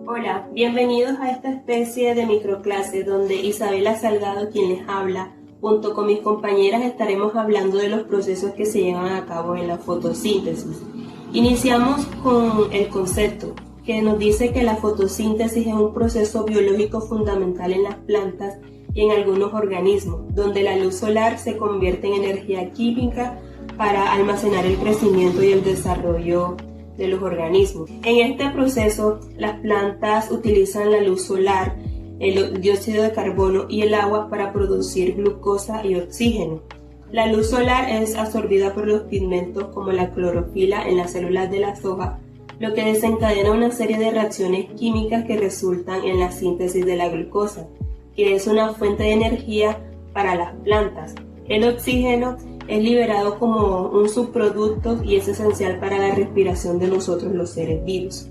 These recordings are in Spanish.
Hola, bienvenidos a esta especie de microclase donde Isabela Salgado, quien les habla, junto con mis compañeras estaremos hablando de los procesos que se llevan a cabo en la fotosíntesis. Iniciamos con el concepto, que nos dice que la fotosíntesis es un proceso biológico fundamental en las plantas y en algunos organismos, donde la luz solar se convierte en energía química para almacenar el crecimiento y el desarrollo de los organismos. En este proceso, las plantas utilizan la luz solar, el dióxido de carbono y el agua para producir glucosa y oxígeno. La luz solar es absorbida por los pigmentos como la clorofila en las células de las hojas, lo que desencadena una serie de reacciones químicas que resultan en la síntesis de la glucosa, que es una fuente de energía para las plantas. El oxígeno es liberado como un subproducto y es esencial para la respiración de nosotros los seres vivos.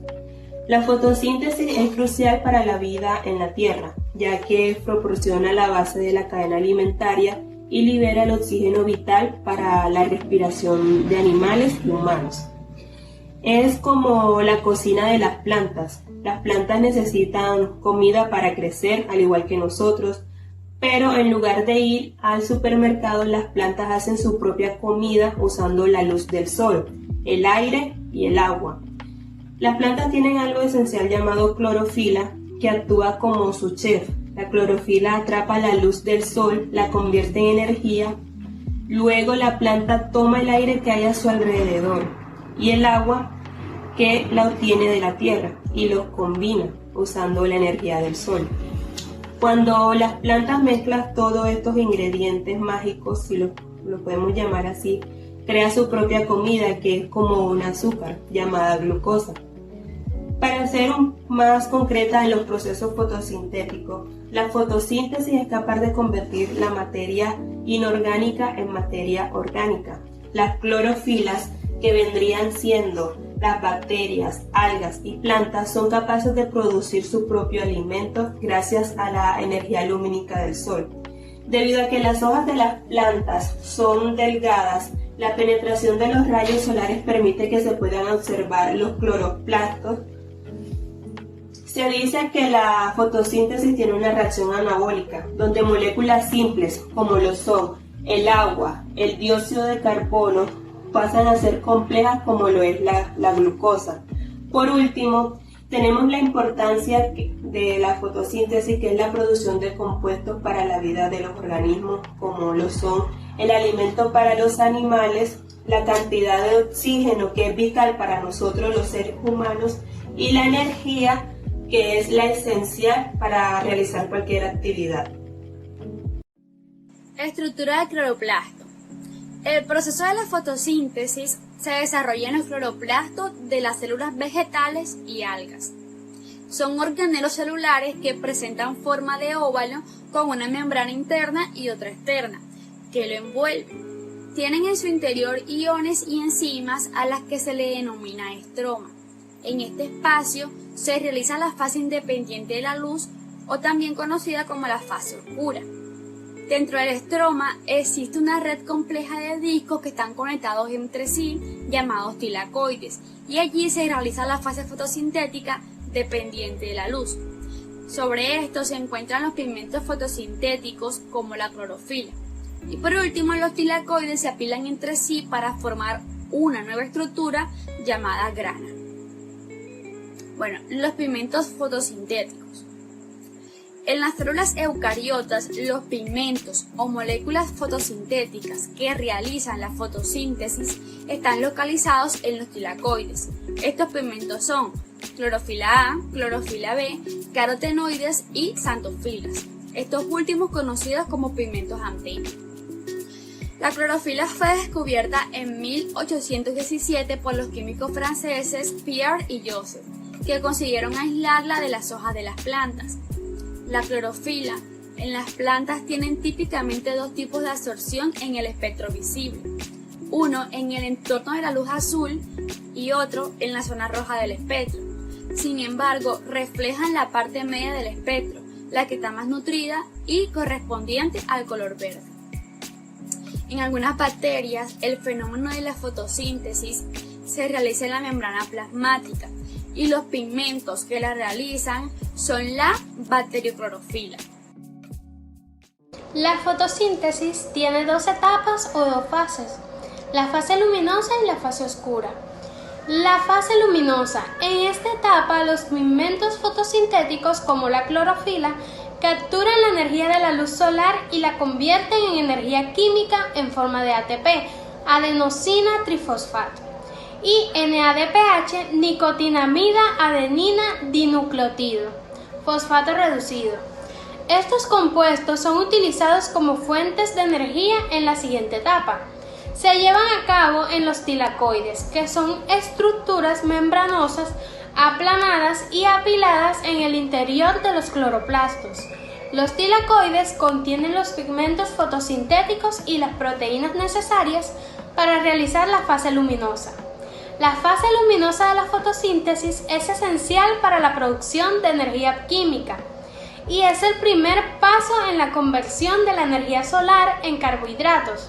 La fotosíntesis es crucial para la vida en la Tierra, ya que proporciona la base de la cadena alimentaria y libera el oxígeno vital para la respiración de animales y humanos. Es como la cocina de las plantas. Las plantas necesitan comida para crecer, al igual que nosotros, pero en lugar de ir al supermercado, las plantas hacen su propia comida usando la luz del sol, el aire y el agua. Las plantas tienen algo esencial llamado clorofila, que actúa como su chef. La clorofila atrapa la luz del sol, la convierte en energía. Luego la planta toma el aire que hay a su alrededor y el agua que la obtiene de la tierra y los combina usando la energía del sol. Cuando las plantas mezclan todos estos ingredientes mágicos, si lo podemos llamar así, crea su propia comida, que es como un azúcar llamada glucosa. Para ser más concreta en los procesos fotosintéticos, la fotosíntesis es capaz de convertir la materia inorgánica en materia orgánica. Las clorofilas, que vendrían siendo las bacterias, algas y plantas, son capaces de producir su propio alimento gracias a la energía lumínica del sol. Debido a que las hojas de las plantas son delgadas, la penetración de los rayos solares permite que se puedan observar los cloroplastos. Se dice que la fotosíntesis tiene una reacción anabólica, donde moléculas simples como lo son el agua, el dióxido de carbono, pasan a ser complejas como lo es la glucosa. Por último, tenemos la importancia de la fotosíntesis, que es la producción de compuestos para la vida de los organismos, como lo son el alimento para los animales, la cantidad de oxígeno que es vital para nosotros los seres humanos y la energía, que es la esencial para realizar cualquier actividad. Estructura del cloroplasto. El proceso de la fotosíntesis se desarrolla en los cloroplastos de las células vegetales y algas. Son organelos celulares que presentan forma de óvalo con una membrana interna y otra externa, que lo envuelven. Tienen en su interior iones y enzimas a las que se le denomina estroma. En este espacio se realiza la fase independiente de la luz, o también conocida como la fase oscura. Dentro del estroma existe una red compleja de discos que están conectados entre sí, llamados tilacoides, y allí se realiza la fase fotosintética dependiente de la luz. Sobre esto se encuentran los pigmentos fotosintéticos como la clorofila. Y por último, los tilacoides se apilan entre sí para formar una nueva estructura llamada grana. Bueno, los pigmentos fotosintéticos. En las células eucariotas, los pigmentos o moléculas fotosintéticas que realizan la fotosíntesis están localizados en los tilacoides. Estos pigmentos son clorofila A, clorofila B, carotenoides y xantofilas, estos últimos conocidos como pigmentos antena. La clorofila fue descubierta en 1817 por los químicos franceses Pierre y Joseph, que consiguieron aislarla de las hojas de las plantas. La clorofila en las plantas tienen típicamente dos tipos de absorción en el espectro visible, uno en el entorno de la luz azul y otro en la zona roja del espectro. Sin embargo, reflejan la parte media del espectro, la que está más nutrida y correspondiente al color verde. En algunas bacterias, el fenómeno de la fotosíntesis se realiza en la membrana plasmática y los pigmentos que la realizan son la bacterioclorofila. La fotosíntesis tiene dos etapas o dos fases, la fase luminosa y la fase oscura. La fase luminosa. En esta etapa, los pigmentos fotosintéticos como la clorofila capturan la energía de la luz solar y la convierten en energía química en forma de ATP, adenosina trifosfato, y NADPH, nicotinamida adenina dinucleotido, fosfato reducido. Estos compuestos son utilizados como fuentes de energía en la siguiente etapa. Se llevan a cabo en los tilacoides, que son estructuras membranosas aplanadas y apiladas en el interior de los cloroplastos. Los tilacoides contienen los pigmentos fotosintéticos y las proteínas necesarias para realizar la fase luminosa. La fase luminosa de la fotosíntesis es esencial para la producción de energía química y es el primer paso en la conversión de la energía solar en carbohidratos,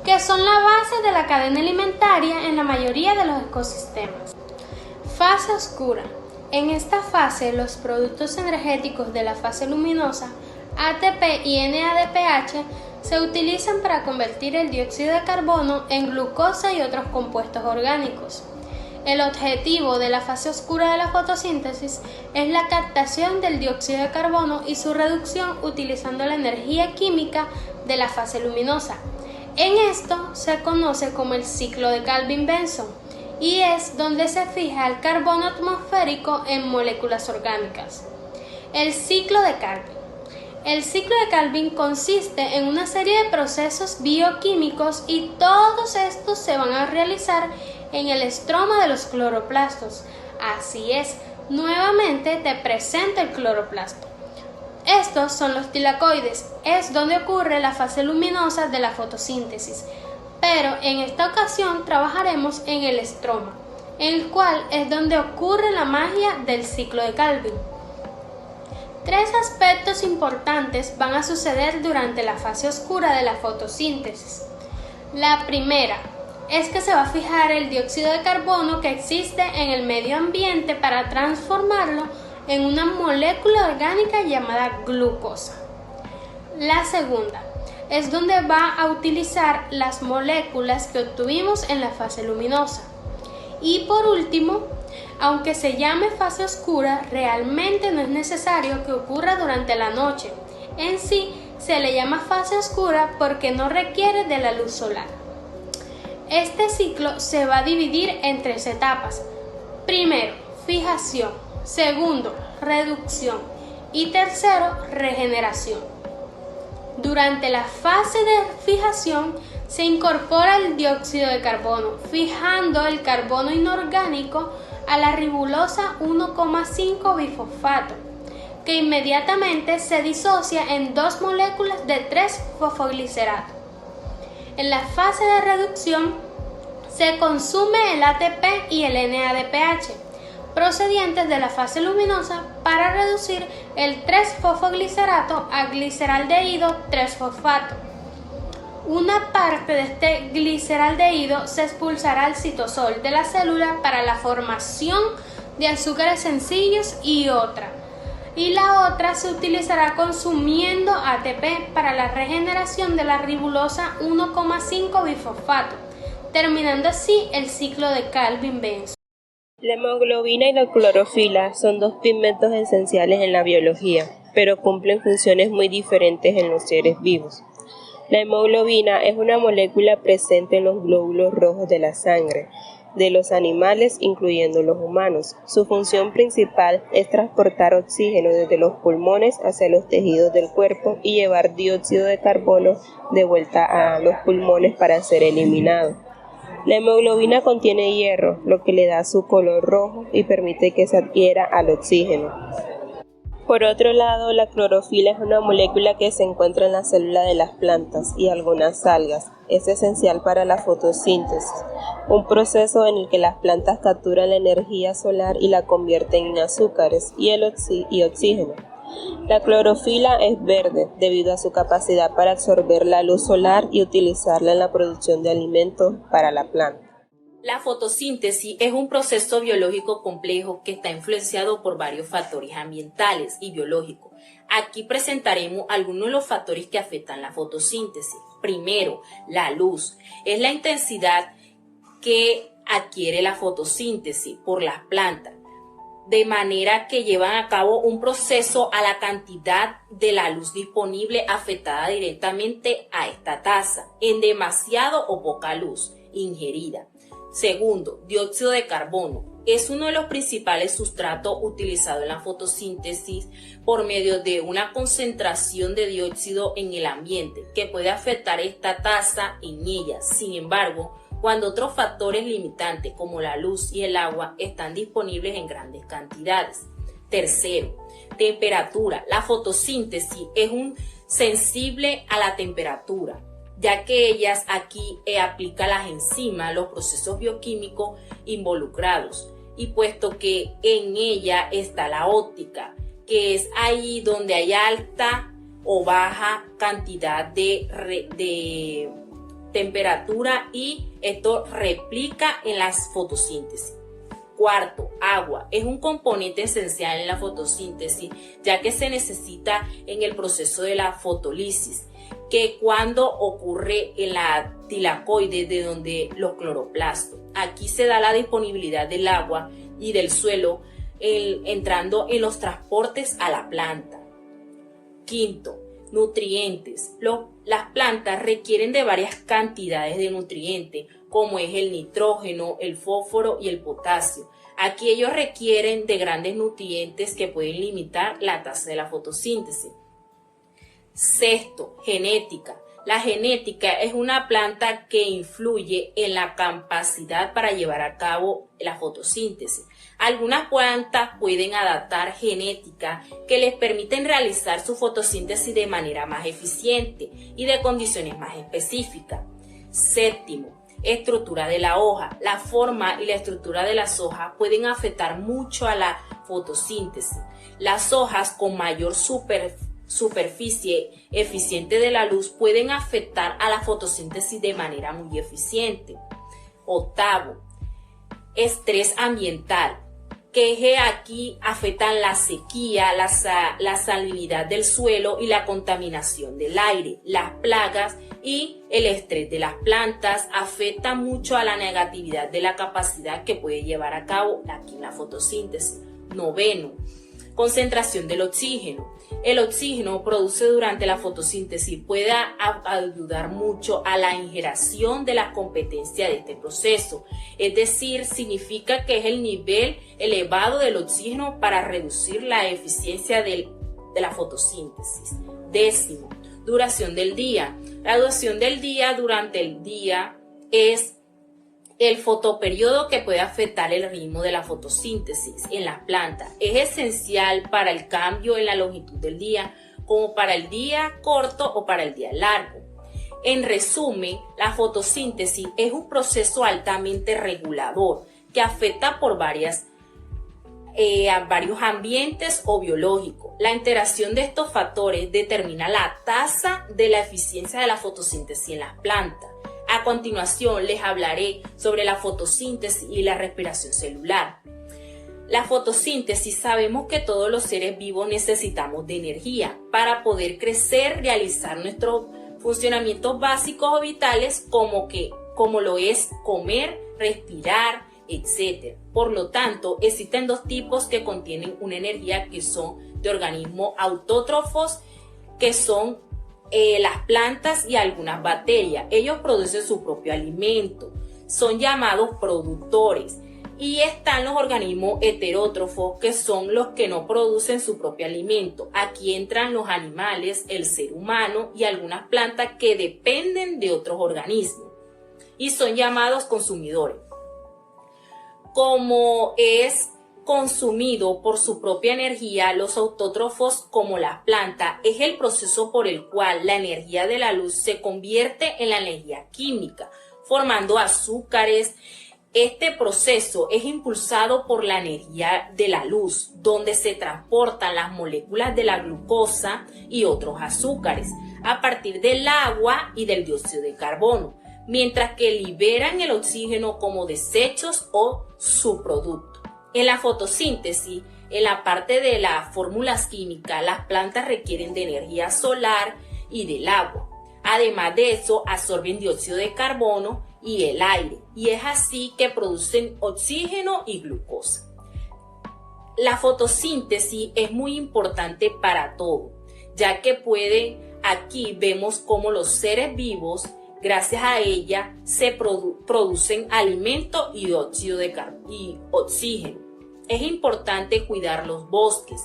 que son la base de la cadena alimentaria en la mayoría de los ecosistemas. Fase oscura. En esta fase, los productos energéticos de la fase luminosa, ATP y NADPH, se utilizan para convertir el dióxido de carbono en glucosa y otros compuestos orgánicos. El objetivo de la fase oscura de la fotosíntesis es la captación del dióxido de carbono y su reducción utilizando la energía química de la fase luminosa. En esto se conoce como el ciclo de Calvin-Benson y es donde se fija el carbono atmosférico en moléculas orgánicas. El ciclo de Calvin. El ciclo de Calvin consiste en una serie de procesos bioquímicos y todos estos se van a realizar en el estroma de los cloroplastos. Así es, nuevamente te presento el cloroplasto. Estos son los tilacoides, es donde ocurre la fase luminosa de la fotosíntesis, pero en esta ocasión trabajaremos en el estroma, en el cual es donde ocurre la magia del ciclo de Calvin. Tres aspectos importantes van a suceder durante la fase oscura de la fotosíntesis. La primera es que se va a fijar el dióxido de carbono que existe en el medio ambiente para transformarlo en una molécula orgánica llamada glucosa. La segunda es donde va a utilizar las moléculas que obtuvimos en la fase luminosa. Y por último, aunque se llame fase oscura, realmente no es necesario que ocurra durante la noche. En sí, se le llama fase oscura porque no requiere de la luz solar. Este ciclo se va a dividir en tres etapas. Primero, fijación. Segundo, reducción. Y tercero, regeneración. Durante la fase de fijación se incorpora el dióxido de carbono, fijando el carbono inorgánico a la ribosa 1,5 bifosfato, que inmediatamente se disocia en dos moléculas de 3-fosfoglicerato. En la fase de reducción se consume el ATP y el NADPH, procedientes de la fase luminosa, para reducir el 3-fosfoglicerato a gliceraldehído 3-fosfato. Una parte de este gliceraldehído se expulsará al citosol de la célula para la formación de azúcares sencillos y la otra se utilizará consumiendo ATP para la regeneración de la ribosa 1,5 bifosfato, terminando así el ciclo de Calvin-Benson. La hemoglobina y la clorofila son dos pigmentos esenciales en la biología, pero cumplen funciones muy diferentes en los seres vivos. La hemoglobina es una molécula presente en los glóbulos rojos de la sangre de los animales, incluyendo los humanos. Su función principal es transportar oxígeno desde los pulmones hacia los tejidos del cuerpo y llevar dióxido de carbono de vuelta a los pulmones para ser eliminado. La hemoglobina contiene hierro, lo que le da su color rojo y permite que se adhiera al oxígeno. Por otro lado, la clorofila es una molécula que se encuentra en la célula de las plantas y algunas algas. Es esencial para la fotosíntesis, un proceso en el que las plantas capturan la energía solar y la convierten en azúcares y oxígeno. La clorofila es verde debido a su capacidad para absorber la luz solar y utilizarla en la producción de alimentos para la planta. La fotosíntesis es un proceso biológico complejo que está influenciado por varios factores ambientales y biológicos. Aquí presentaremos algunos de los factores que afectan la fotosíntesis. Primero, la luz. Es la intensidad que adquiere la fotosíntesis por las plantas, de manera que llevan a cabo un proceso a la cantidad de la luz disponible afectada directamente a esta tasa, en demasiado o poca luz ingerida. Segundo, dióxido de carbono. Es uno de los principales sustratos utilizados en la fotosíntesis por medio de una concentración de dióxido en el ambiente que puede afectar esta tasa en ella. Sin embargo, cuando otros factores limitantes como la luz y el agua están disponibles en grandes cantidades. Tercero, temperatura. La fotosíntesis es sensible a la temperatura, ya que ellas aquí aplica las enzimas, los procesos bioquímicos involucrados, y puesto que en ella está la óptica, que es ahí donde hay alta o baja cantidad de temperatura, y esto replica en las fotosíntesis. Cuarto, agua. Es un componente esencial en la fotosíntesis, ya que se necesita en el proceso de la fotólisis, que cuando ocurre en la tilacoide de donde los cloroplastos. Aquí se da la disponibilidad del agua y del suelo entrando en los transportes a la planta. Quinto, nutrientes. Las plantas requieren de varias cantidades de nutrientes, como es el nitrógeno, el fósforo y el potasio. Aquí ellos requieren de grandes nutrientes que pueden limitar la tasa de la fotosíntesis. Sexto, genética. La genética es una planta que influye en la capacidad para llevar a cabo la fotosíntesis. Algunas plantas pueden adaptar genética que les permiten realizar su fotosíntesis de manera más eficiente y de condiciones más específicas. Séptimo, estructura de la hoja. La forma y la estructura de las hojas pueden afectar mucho a la fotosíntesis. Las hojas con mayor superficie eficiente de la luz pueden afectar a la fotosíntesis de manera muy eficiente. Octavo, estrés ambiental, que aquí afectan la sequía, la salinidad del suelo y la contaminación del aire. Las plagas y el estrés de las plantas afectan mucho a la negatividad de la capacidad que puede llevar a cabo aquí en la fotosíntesis. Noveno, concentración del oxígeno. El oxígeno producido durante la fotosíntesis puede ayudar mucho a la ingeración de la competencia de este proceso. Es decir, significa que es el nivel elevado del oxígeno para reducir la eficiencia de la fotosíntesis. Décimo, duración del día. La duración del día durante el día es el fotoperiodo que puede afectar el ritmo de la fotosíntesis en las plantas. Es esencial para el cambio en la longitud del día, como para el día corto o para el día largo. En resumen, la fotosíntesis es un proceso altamente regulador que afecta por varios ambientes o biológicos. La interacción de estos factores determina la tasa de la eficiencia de la fotosíntesis en las plantas. A continuación les hablaré sobre la fotosíntesis y la respiración celular. La fotosíntesis, sabemos que todos los seres vivos necesitamos de energía para poder crecer, realizar nuestros funcionamientos básicos o vitales como lo es comer, respirar, etc. Por lo tanto, existen dos tipos que contienen una energía que son de organismos autótrofos, que son las plantas y algunas bacterias. Ellos producen su propio alimento, son llamados productores, y están los organismos heterótrofos, que son los que no producen su propio alimento. Aquí entran los animales, el ser humano y algunas plantas que dependen de otros organismos y son llamados consumidores. Como es consumido por su propia energía, los autótrofos, como las plantas, es el proceso por el cual la energía de la luz se convierte en la energía química, formando azúcares Este proceso es impulsado por la energía de la luz, donde se transportan las moléculas de la glucosa y otros azúcares a partir del agua y del dióxido de carbono, mientras que liberan el oxígeno como desechos o subproducto. En la fotosíntesis, en la parte de las fórmulas químicas, las plantas requieren de energía solar y del agua. Además de eso, absorben dióxido de carbono y el aire, y es así que producen oxígeno y glucosa. La fotosíntesis es muy importante para todo, ya que aquí vemos cómo los seres vivos, gracias a ella, se producen alimento y óxido de carbono y oxígeno. Es importante cuidar los bosques,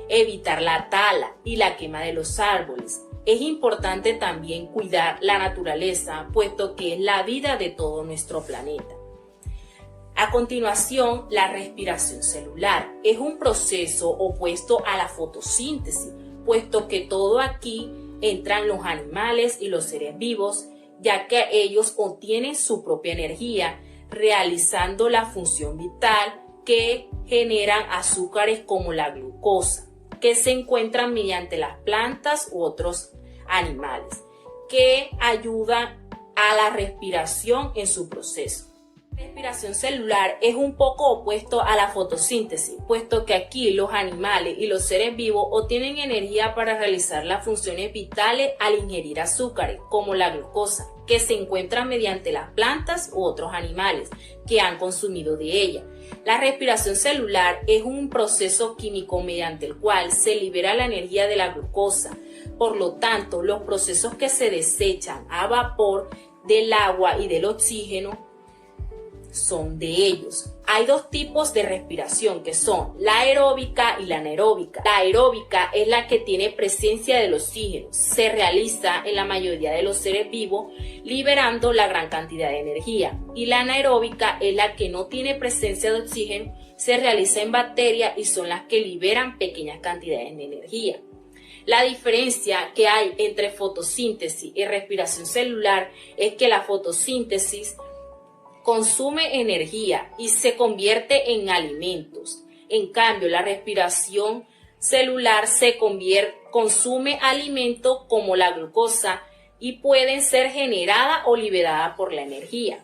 evitar la tala y la quema de los árboles. Es importante también cuidar la naturaleza, puesto que es la vida de todo nuestro planeta. A continuación, la respiración celular es un proceso opuesto a la fotosíntesis, puesto que todo aquí entran los animales y los seres vivos, ya que ellos obtienen su propia energía, realizando la función vital que generan azúcares como la glucosa, que se encuentran mediante las plantas u otros animales, que ayudan a la respiración en su proceso. La respiración celular es un poco opuesto a la fotosíntesis, puesto que aquí los animales y los seres vivos obtienen energía para realizar las funciones vitales al ingerir azúcares, como la glucosa, que se encuentran mediante las plantas u otros animales que han consumido de ella. La respiración celular es un proceso químico mediante el cual se libera la energía de la glucosa. Por lo tanto, los procesos que se desechan a vapor del agua y del oxígeno son de ellos. Hay dos tipos de respiración, que son la aeróbica y la anaeróbica. La aeróbica es la que tiene presencia del oxígeno. Se realiza en la mayoría de los seres vivos, liberando la gran cantidad de energía. Y la anaeróbica es la que no tiene presencia de oxígeno, se realiza en bacterias y son las que liberan pequeñas cantidades de energía. La diferencia que hay entre fotosíntesis y respiración celular es que la fotosíntesis consume energía y se convierte en alimentos. En cambio, la respiración celular consume alimentos como la glucosa y pueden ser generadas o liberadas por la energía.